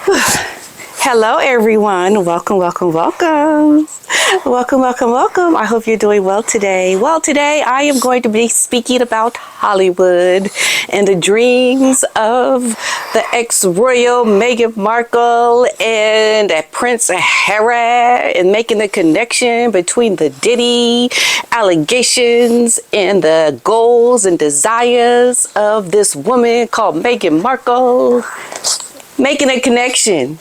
Hello, everyone. Welcome. I hope you're doing well today. Well, today I am going to be speaking about Hollywood and the dreams of the ex-royal Meghan Markle and Prince Harry, and making the connection between the Diddy allegations and the goals and desires of this woman called Meghan Markle. Making a connection,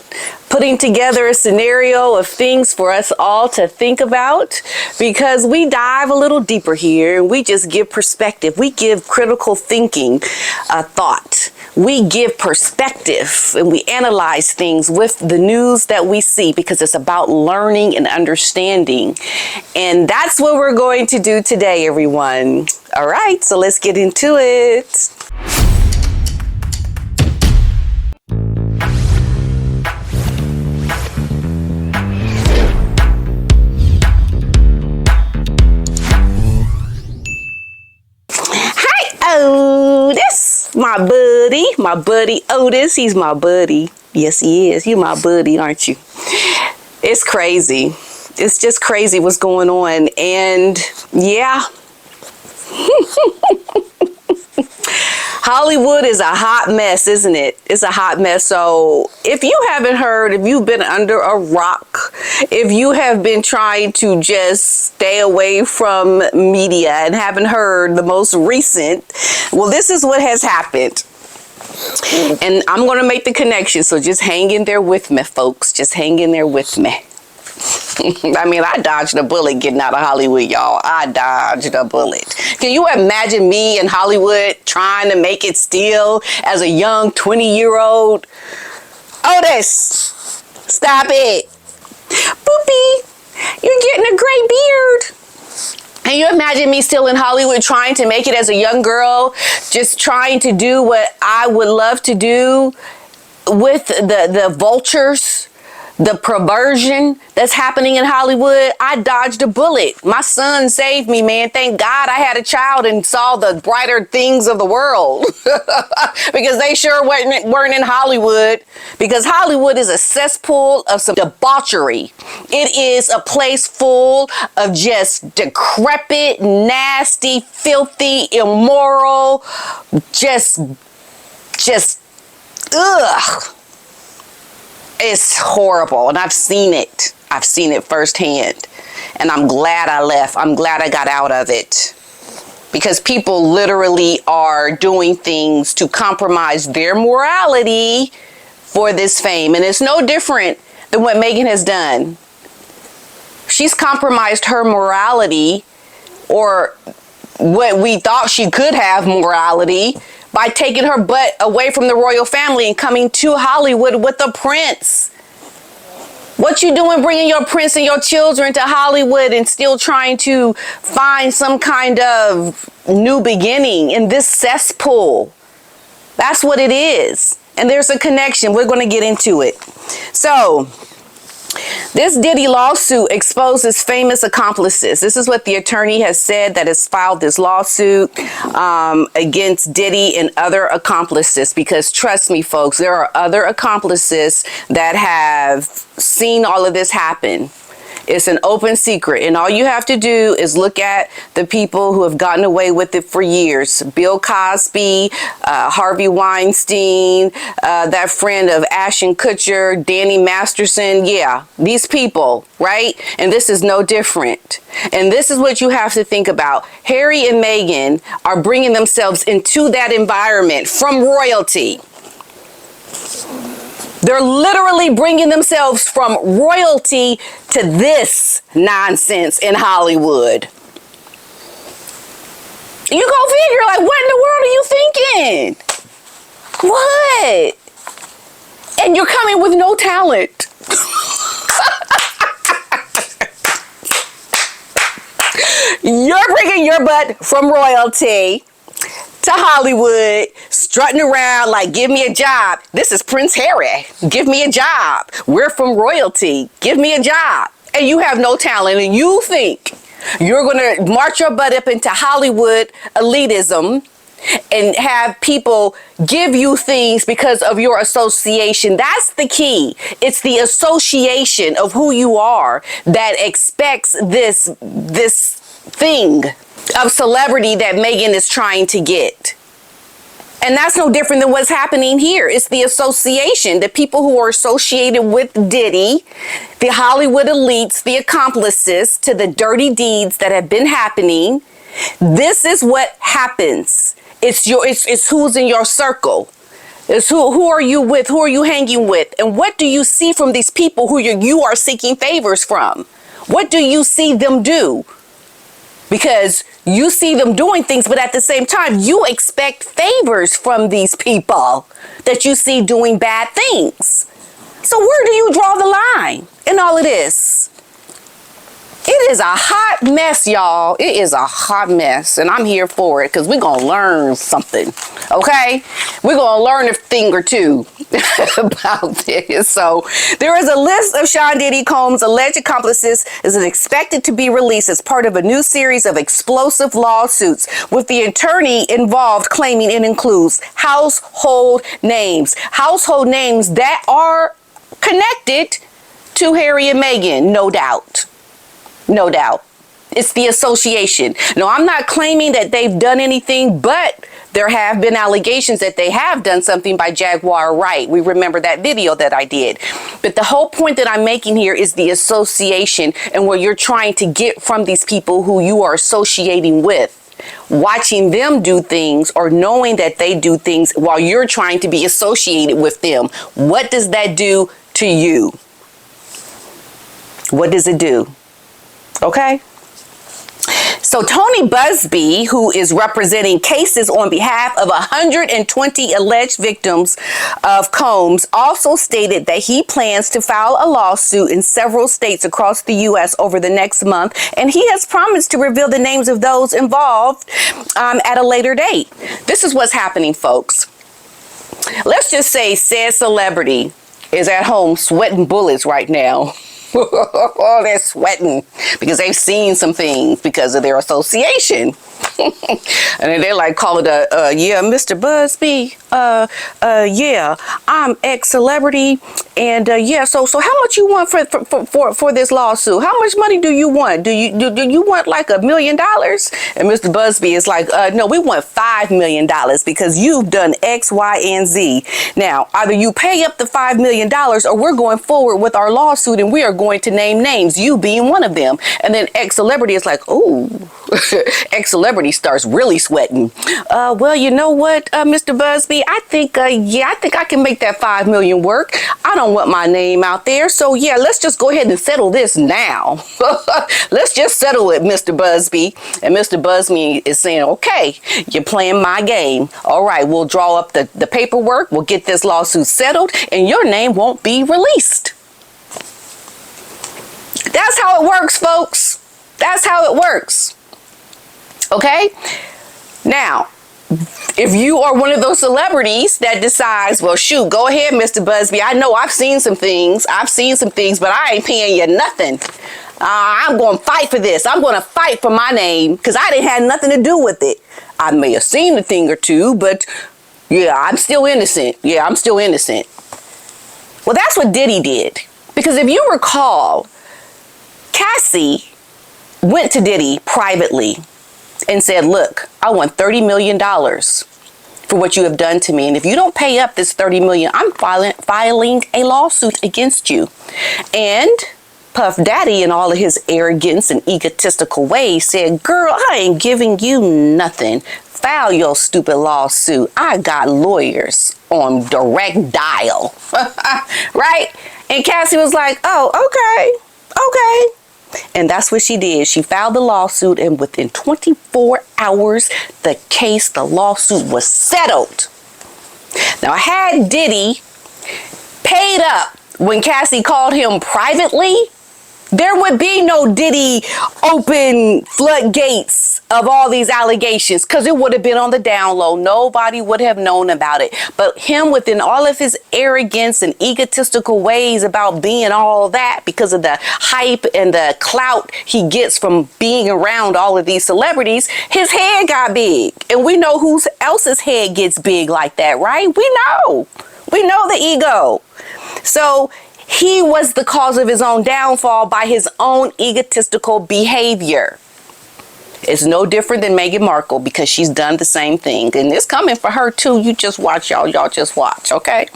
putting together a scenario of things for us all to think about, because we dive a little deeper here and we just give perspective. We give critical thinking a thought. We give perspective and we analyze things with the news that we see, because it's about learning and understanding. And that's what we're going to do today, everyone. All right, so let's get into it. Oh, that's my buddy Otis. He's my buddy. Yes, he is. You my buddy, aren't you? It's crazy. It's just crazy what's going on. And yeah. Hollywood is a hot mess, isn't it? It's a hot mess. So if you haven't heard, if you've been under a rock, if you have been trying to just stay away from media and haven't heard the most recent, well, this is what has happened. And I'm going to make the connection. So just hang in there with me, folks. Just hang in there with me. I mean, I dodged a bullet getting out of Hollywood, y'all. I dodged a bullet. Can you imagine me in Hollywood trying to make it still as a young 20-year-old? Otis, stop it. Boopy, you're getting a gray beard. Can you imagine me still in Hollywood trying to make it as a young girl, just trying to do what I would love to do with the vultures? The perversion that's happening in Hollywood? I dodged a bullet. My son saved me, man. Thank God I had a child and saw the brighter things of the world. Because they sure weren't in Hollywood. Because Hollywood is a cesspool of some debauchery. It is a place full of just decrepit, nasty, filthy, immoral, just ugh. It's horrible, and I've seen it. I've seen it firsthand, and I'm glad I left. I'm glad I got out of it, because people literally are doing things to compromise their morality for this fame, and it's no different than what Meghan has done. She's compromised her morality, or what we thought she could have morality, by taking her butt away from the royal family and coming to Hollywood with the prince. What you doing bringing your prince and your children to Hollywood and still trying to find some kind of new beginning in this cesspool? That's what it is. And there's a connection. We're going to get into it. So, this Diddy lawsuit exposes famous accomplices. This is what the attorney has said that has filed this lawsuit against Diddy and other accomplices. Because trust me, folks, there are other accomplices that have seen all of this happen. It's an open secret, and all you have to do is look at the people who have gotten away with it for years. Bill Cosby, Harvey Weinstein, that friend of Ashton Kutcher, Danny Masterson. Yeah, these people, right? And this is no different. And this is what you have to think about. Harry and Meghan are bringing themselves into that environment from royalty. They're literally bringing themselves from royalty to this nonsense in Hollywood. You go figure, like, what in the world are you thinking? What? And you're coming with no talent. You're bringing your butt from royalty to Hollywood, strutting around like, give me a job. This is Prince Harry. Give me a job. We're from royalty. Give me a job. And you have no talent, and you think you're going to march your butt up into Hollywood elitism and have people give you things because of your association. That's the key. It's the association of who you are that expects this thing of celebrity that Meghan is trying to get. And that's no different than what's happening here. It's the association, the people who are associated with Diddy, the Hollywood elites, the accomplices to the dirty deeds that have been happening. This is what happens. It's who's in your circle. It's who are you with? Who are you hanging with? And what do you see from these people who you are seeking favors from? What do you see them do? Because you see them doing things, but at the same time, you expect favors from these people that you see doing bad things. So where do you draw the line in all of this? It is a hot mess, y'all. It is a hot mess, and I'm here for it because we're going to learn something, okay? We're going to learn a thing or two about this. So there is a list of Sean Diddy Combs' alleged accomplices is expected to be released as part of a new series of explosive lawsuits, with the attorney involved claiming it includes household names that are connected to Harry and Meghan, no doubt. No doubt. It's the association. No, I'm not claiming that they've done anything, but there have been allegations that they have done something by Jaguar Wright. We remember that video that I did. But the whole point that I'm making here is the association and what you're trying to get from these people who you are associating with. Watching them do things or knowing that they do things while you're trying to be associated with them. What does that do to you? What does it do? Okay. So Tony Busby, who is representing cases on behalf of 120 alleged victims of Combs, also stated that he plans to file a lawsuit in several states across the U.S. over the next month, and he has promised to reveal the names of those involved at a later date. This is what's happening, folks. Let's just say said celebrity is at home sweating bullets right now. Oh, they're sweating because they've seen some things because of their association. And then they like call it yeah, Mr. Busby, yeah, I'm ex-celebrity, and yeah, so how much you want for this lawsuit? How much money do you want? Do you want like $1 million? And Mr. Busby is like, no, we want $5 million because you've done X, Y, and Z. Now, either you pay up the $5 million or we're going forward with our lawsuit and we are going to name names, you being one of them. And then ex-celebrity is like, oh, ex-celebrity starts really sweating. Well, you know what, Mr. Busby, I think I can make that $5 million work. I don't want my name out there. So yeah, let's just go ahead and settle this now. Let's just settle it, Mr. Busby. And Mr. Busby is saying, okay, you're playing my game. All right, we'll draw up the paperwork. We'll get this lawsuit settled and your name won't be released. That's how it works, folks. That's how it works. Okay? Now, if you are one of those celebrities that decides, well, shoot, go ahead, Mr. Busby. I know I've seen some things, but I ain't paying you nothing. I'm going to fight for this. I'm going to fight for my name because I didn't have nothing to do with it. I may have seen a thing or two, but yeah, I'm still innocent. Yeah, I'm still innocent. Well, that's what Diddy did. Because if you recall, Cassie went to Diddy privately and said, look, I want $30 million for what you have done to me. And if you don't pay up this $30 million, I'm filing a lawsuit against you. And Puff Daddy, in all of his arrogance and egotistical ways, said, girl, I ain't giving you nothing. File your stupid lawsuit. I got lawyers on direct dial. Right? And Cassie was like, oh, okay. And that's what she did. She filed the lawsuit, and within 24 hours, the lawsuit was settled. Now, had Diddy paid up when Cassie called him privately, there would be no Diddy open floodgates of all these allegations, because it would have been on the down low. Nobody would have known about it. But him, within all of his arrogance and egotistical ways about being all that, because of the hype and the clout he gets from being around all of these celebrities, his head got big. And we know who else's head gets big like that, right? We know the ego. So he was the cause of his own downfall by his own egotistical behavior. It's no different than Meghan Markle, because she's done the same thing. And it's coming for her too. You just watch, y'all. Y'all just watch, okay?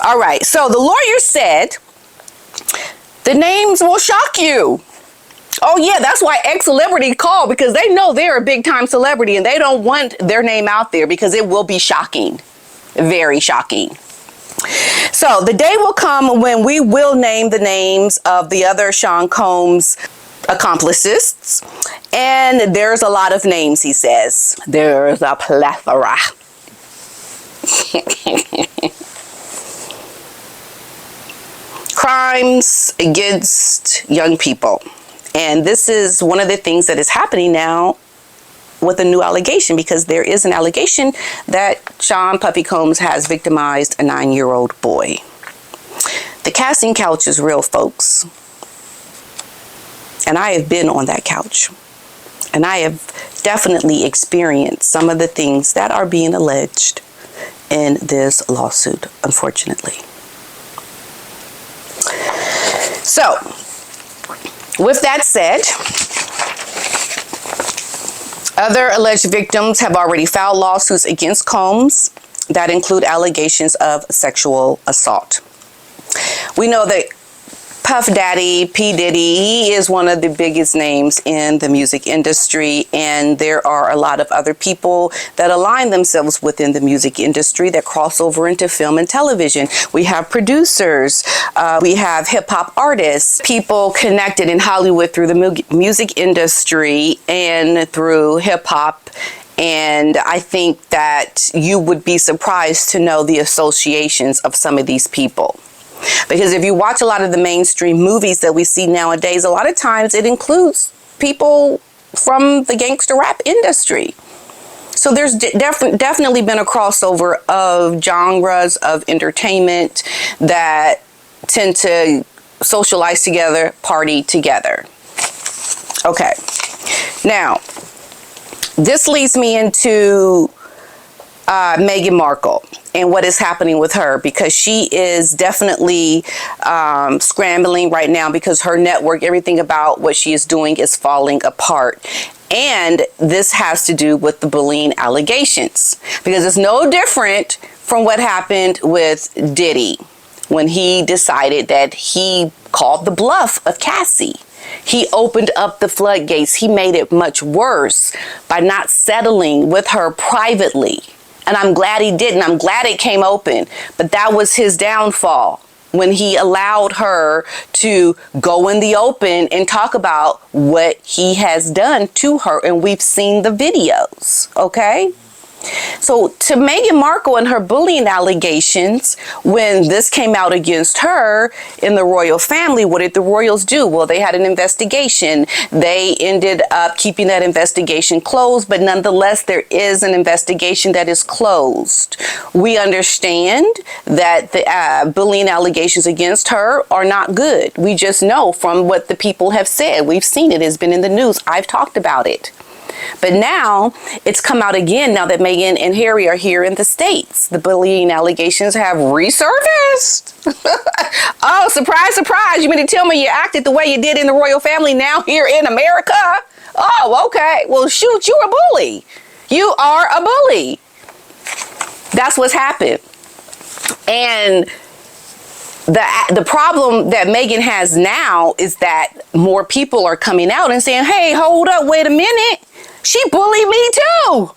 All right. So the lawyer said, the names will shock you. Oh, yeah, that's why ex-celebrity called, because they know they're a big-time celebrity and they don't want their name out there because it will be shocking. Very shocking. So the day will come when we will name the names of the other Sean Combs accomplices. And there's a lot of names, he says. There's a plethora. Crimes against young people. And this is one of the things that is happening now with a new allegation, because there is an allegation that Sean Puffy Combs has victimized a 9-year-old boy. The casting couch is real, folks. And I have been on that couch. And I have definitely experienced some of the things that are being alleged in this lawsuit, unfortunately. So, with that said, other alleged victims have already filed lawsuits against Combs that include allegations of sexual assault. We know that Puff Daddy, P Diddy, he is one of the biggest names in the music industry, and there are a lot of other people that align themselves within the music industry that cross over into film and television. We have producers, we have hip-hop artists, people connected in Hollywood through the music industry and through hip-hop. And I think that you would be surprised to know the associations of some of these people. Because if you watch a lot of the mainstream movies that we see nowadays, a lot of times it includes people from the gangster rap industry. So there's definitely been a crossover of genres of entertainment that tend to socialize together, party together. Okay. Now, this leads me into Meghan Markle and what is happening with her, because she is definitely scrambling right now because her network, everything about what she is doing is falling apart. And this has to do with the bullying allegations, because it's no different from what happened with Diddy when he decided that he called the bluff of Cassie. He opened up the floodgates. He made it much worse by not settling with her privately. And I'm glad he didn't. I'm glad it came open. But that was his downfall, when he allowed her to go in the open and talk about what he has done to her. And we've seen the videos, okay? So to Meghan Markle and her bullying allegations, when this came out against her in the royal family, what did the royals do? Well, they had an investigation. They ended up keeping that investigation closed, but nonetheless, there is an investigation that is closed. We understand that the bullying allegations against her are not good. We just know from what the people have said. We've seen it. It's been in the news. I've talked about it. But now it's come out again, now that Meghan and Harry are here in the States. The bullying allegations have resurfaced. Oh, surprise, surprise. You mean to tell me you acted the way you did in the royal family now here in America? Oh, okay. Well, shoot, you're a bully. You are a bully. That's what's happened. And the problem that Meghan has now is that more people are coming out and saying, hey, hold up, wait a minute. She bullied me too.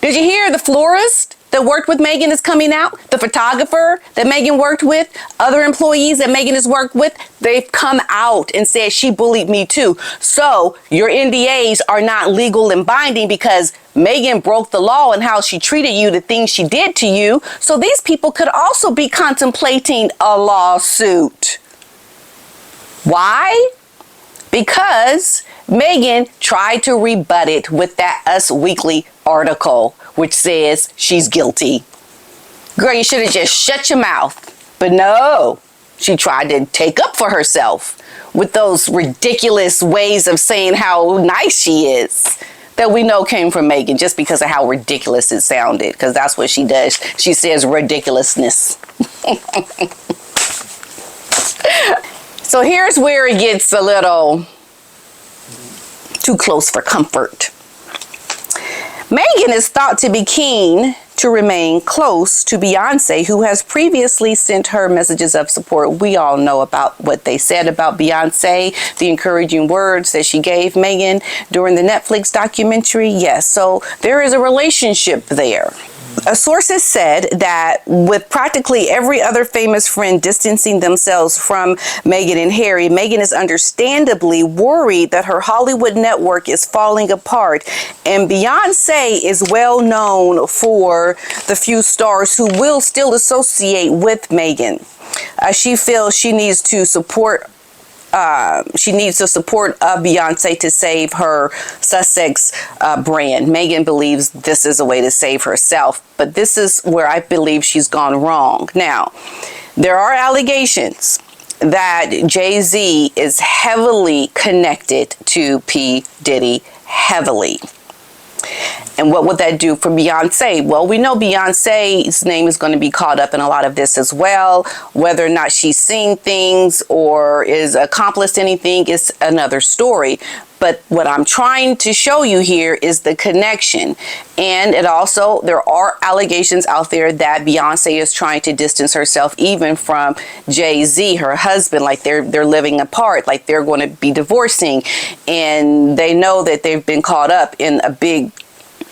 Did you hear the florist that worked with Meghan is coming out? The photographer that Meghan worked with, other employees that Meghan has worked with, they've come out and said she bullied me too. So your NDAs are not legal and binding because Meghan broke the law and how she treated you, the things she did to you. So these people could also be contemplating a lawsuit. Why? because Meghan tried to rebut it with that Us Weekly article, which says she's guilty. Girl, you should have just shut your mouth. But no, she tried to take up for herself with those ridiculous ways of saying how nice she is that we know came from Meghan just because of how ridiculous it sounded, because that's what she does. She says ridiculousness. So here's where it gets a little too close for comfort. Meghan is thought to be keen to remain close to Beyonce, who has previously sent her messages of support. We all know about what they said about Beyonce, the encouraging words that she gave Meghan during the Netflix documentary. Yes, so there is a relationship there. Sources said that with practically every other famous friend distancing themselves from Meghan and Harry, Meghan is understandably worried that her Hollywood network is falling apart. And Beyonce is well known for the few stars who will still associate with Meghan. She feels she needs to support the support of Beyonce to save her Sussex brand. Meghan believes this is a way to save herself, but this is where I believe she's gone wrong. Now, there are allegations that Jay-Z is heavily connected to P Diddy, heavily. And what would that do for Beyonce? Well, we know Beyonce's name is going to be caught up in a lot of this as well. Whether or not she's seen things or is accomplished anything is another story. But what I'm trying to show you here is the connection. And it also, there are allegations out there that Beyonce is trying to distance herself even from Jay-Z, her husband, like they're living apart, like they're going to be divorcing. And they know that they've been caught up in a big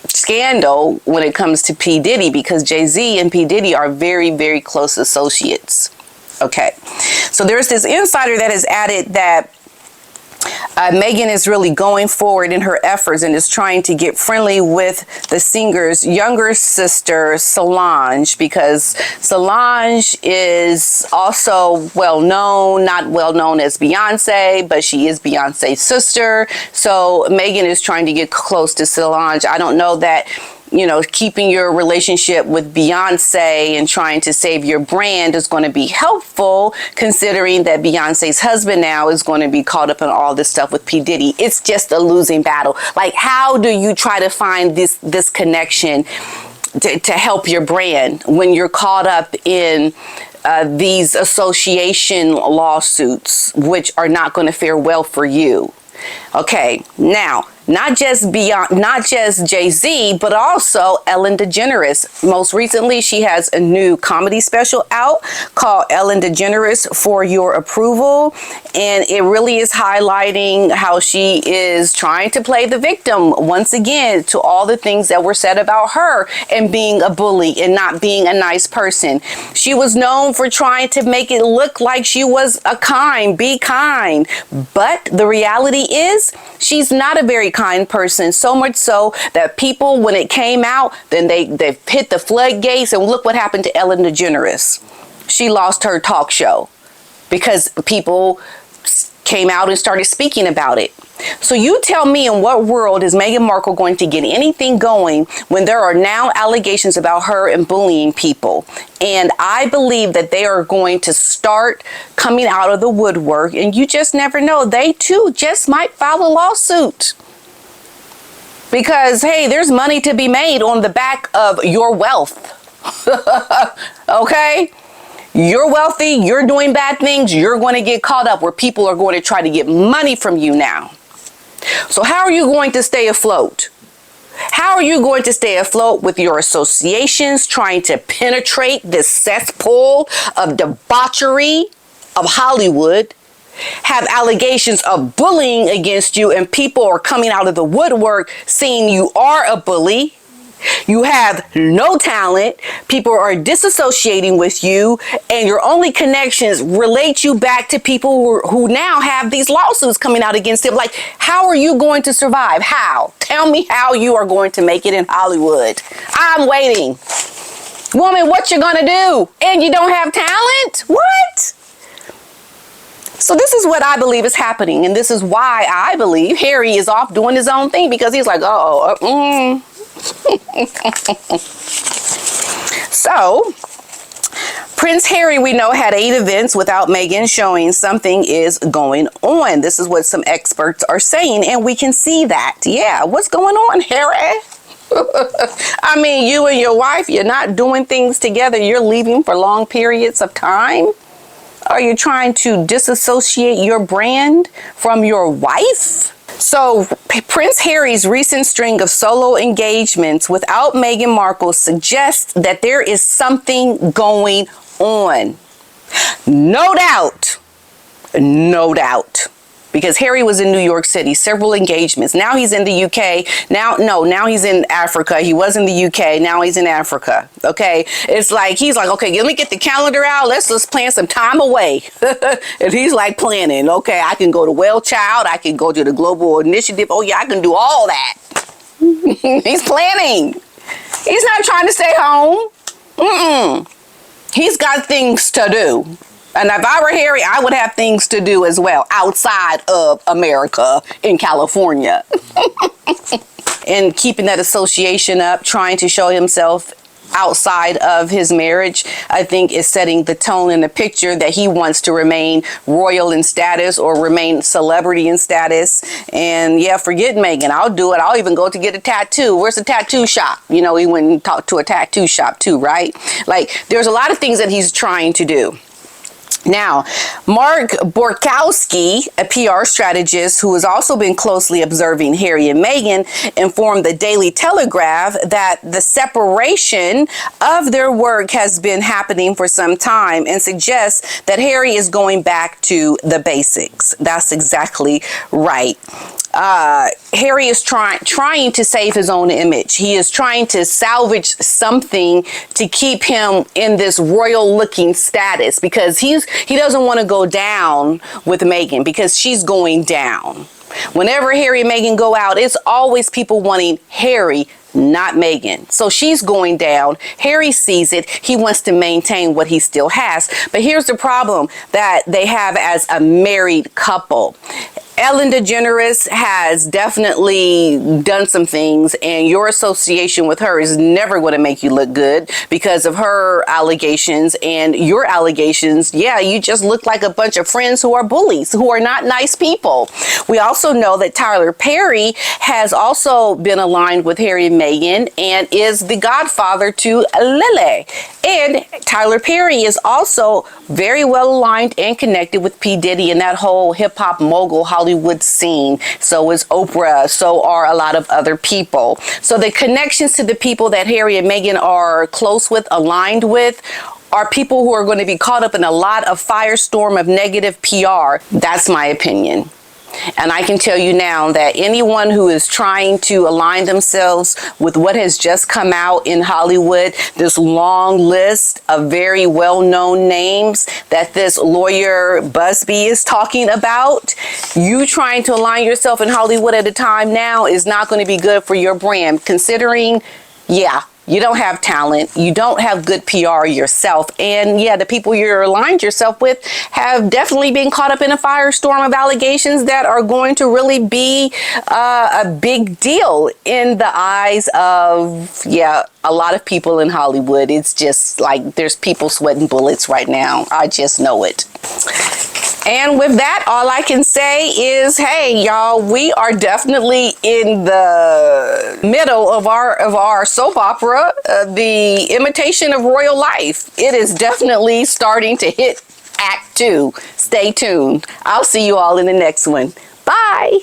scandal when it comes to P Diddy, because Jay-Z and P Diddy are very, very close associates. Okay, so there's this insider that has added that Meghan is really going forward in her efforts and is trying to get friendly with the singer's younger sister, Solange, because Solange is also well known, not well known as Beyonce, but she is Beyonce's sister. So Meghan is trying to get close to Solange. I don't know that, you know, keeping your relationship with Beyonce and trying to save your brand is going to be helpful, considering that Beyonce's husband now is going to be caught up in all this stuff with P Diddy. It's just a losing battle. Like, how do you try to find this connection to help your brand when you're caught up in these association lawsuits, which are not going to fare well for you? Okay, now, not just Jay-Z, but also Ellen DeGeneres. Most recently, she has a new comedy special out called Ellen DeGeneres For Your Approval. And it really is highlighting how she is trying to play the victim once again to all the things that were said about her and being a bully and not being a nice person. She was known for trying to make it look like she was be kind. But the reality is she's not a very kind person, so much so that people, when it came out, then they hit the floodgates, and look what happened to Ellen DeGeneres. She lost her talk show because people came out and started speaking about it. So you tell me, in what world is Meghan Markle going to get anything going when there are now allegations about her and bullying people? And I believe that they are going to start coming out of the woodwork, and you just never know. They too just might file a lawsuit. Because, hey, there's money to be made on the back of your wealth. Okay? You're wealthy, you're doing bad things, you're going to get caught up where people are going to try to get money from you now. So how are you going to stay afloat? How are you going to stay afloat with your associations trying to penetrate this cesspool of debauchery of Hollywood, have allegations of bullying against you, and people are coming out of the woodwork saying you are a bully? You have no talent, people are disassociating with you, and your only connections relate you back to people who now have these lawsuits coming out against them. Like, how are you going to survive? How? Tell me how you are going to make it in Hollywood. I'm waiting. Woman, what you gonna do? And you don't have talent? What? So this is what I believe is happening. And this is why I believe Harry is off doing his own thing, because he's like, So, Prince Harry, we know, had 8 events without Meghan, showing something is going on. This is what some experts are saying, and we can see that. Yeah, what's going on, Harry? I mean, you and your wife, you're not doing things together. You're leaving for long periods of time. Are you trying to disassociate your brand from your wife? So, Prince Harry's recent string of solo engagements without Meghan Markle suggests that there is something going on. No doubt. No doubt. Because Harry was in New York City, several engagements. Now he's in the UK. Now he's in Africa. He was in the UK. Now he's in Africa. Okay. It's like, he's like, okay, let me get the calendar out. Let's just plan some time away. And he's like planning. Okay, I can go to Well Child. I can go to the Global Initiative. Oh yeah, I can do all that. He's planning. He's not trying to stay home. He's got things to do. And if I were Harry, I would have things to do as well outside of America, in California. And keeping that association up, trying to show himself outside of his marriage, I think is setting the tone and the picture that he wants to remain royal in status or remain celebrity in status. And yeah, forget Meghan. I'll do it. I'll even go to get a tattoo. Where's the tattoo shop? You know, he went and talked to a tattoo shop too, right? Like, there's a lot of things that he's trying to do. Now, Mark Borkowski, a PR strategist who has also been closely observing Harry and Meghan, informed the Daily Telegraph that the separation of their work has been happening for some time and suggests that Harry is going back to the basics. That's exactly right. Harry is trying to save his own image. He is trying to salvage something to keep him in this royal looking status, because he doesn't want to go down with Meghan, because she's going down. Whenever Harry and Meghan go out, it's always people wanting Harry, not Meghan. So she's going down. Harry sees it. He wants to maintain what he still has. But here's the problem that they have as a married couple. Ellen DeGeneres has definitely done some things, and your association with her is never going to make you look good because of her allegations and your allegations. Yeah, you just look like a bunch of friends who are bullies, who are not nice people. We also know that Tyler Perry has also been aligned with Harry and Meghan and is the godfather to Lily. And Tyler Perry is also very well aligned and connected with P Diddy and that whole hip-hop mogul Hollywood scene. So is Oprah. So are a lot of other people. So the connections to the people that Harry and Meghan are close with, aligned with, are people who are going to be caught up in a lot of firestorm of negative PR. That's my opinion. And I can tell you now that anyone who is trying to align themselves with what has just come out in Hollywood, this long list of very well-known names that this lawyer Busby is talking about, you trying to align yourself in Hollywood at a time now is not going to be good for your brand, considering, yeah, you don't have talent, you don't have good PR yourself, and yeah, the people you're aligned yourself with have definitely been caught up in a firestorm of allegations that are going to really be a big deal in the eyes of, yeah, a lot of people in Hollywood. It's just like there's people sweating bullets right now. I just know it. And with that, all I can say is, hey, y'all, we are definitely in the middle of our soap opera, The Imitation of Royal Life. It is definitely starting to hit Act 2. Stay tuned. I'll see you all in the next one. Bye.